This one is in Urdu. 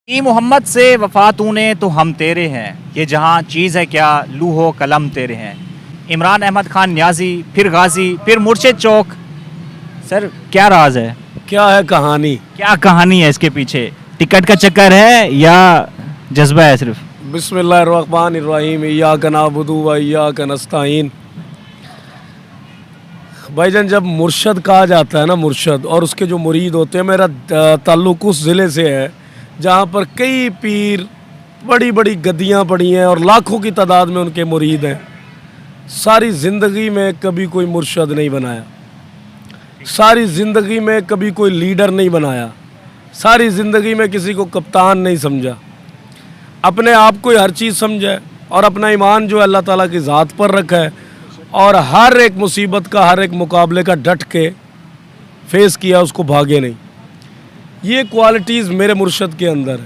محمد سے وفا تونے تو ہم تیرے ہیں، یہ جہاں چیز ہے کیا لوح و قلم تیرے ہیں۔ عمران احمد خان نیازی، پھر غازی، پھر مرشد چوک۔ سر کیا راز ہے، کیا ہے کہانی؟ کیا کہانی ہے اس کے پیچھے؟ ٹکٹ کا چکر ہے یا جذبہ ہے صرف؟ بسم اللہ الرحمن الرحیم، ایاک نعبد و ایاک نستعین۔ بھائی جان، جب مرشد کہا جاتا ہے نا، مرشد اور اس کے جو مرید ہوتے ہیں، میرا تعلق اس ضلع سے ہے جہاں پر کئی پیر، بڑی بڑی گدیاں پڑی ہیں اور لاکھوں کی تعداد میں ان کے مرید ہیں۔ ساری زندگی میں کبھی کوئی مرشد نہیں بنایا، ساری زندگی میں کبھی کوئی لیڈر نہیں بنایا، ساری زندگی میں کسی کو کپتان نہیں سمجھا، اپنے آپ کو ہر چیز سمجھا ہے اور اپنا ایمان جو ہے اللہ تعالیٰ کی ذات پر رکھا ہے اور ہر ایک مصیبت کا، ہر ایک مقابلے کا ڈٹ کے فیس کیا، اس کو بھاگے نہیں۔ یہ کوالٹیز میرے مرشد کے اندر ہے۔